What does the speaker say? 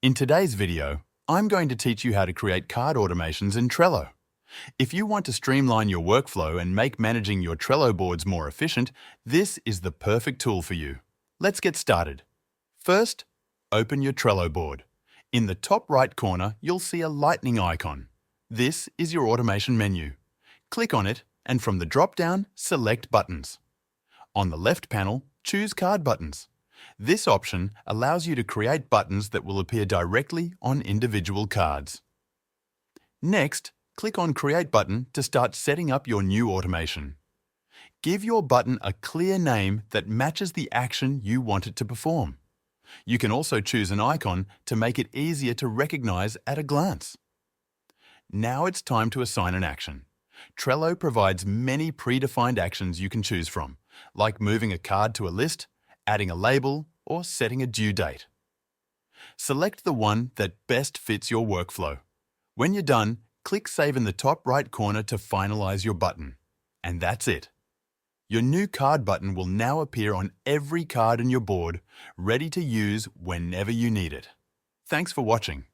In today's video, I'm going to teach you how to create card automations in Trello. If you want to streamline your workflow and make managing your Trello boards more efficient, this is the perfect tool for you. Let's get started. First, open your Trello board. In the top right corner, you'll see a lightning icon. This is your automation menu. Click on it, and from the drop-down, select Buttons. On the left panel, choose Card Buttons. This option allows you to create buttons that will appear directly on individual cards. Next, click on Create button to start setting up your new automation. Give your button a clear name that matches the action you want it to perform. You can also choose an icon to make it easier to recognize at a glance. Now it's time to assign an action. Trello provides many predefined actions you can choose from, like moving a card to a list, adding a label, or setting a due date. Select the one that best fits your workflow. When you're done, click Save in the top right corner to finalize your button. And that's it. Your new card button will now appear on every card in your board, ready to use whenever you need it. Thanks for watching.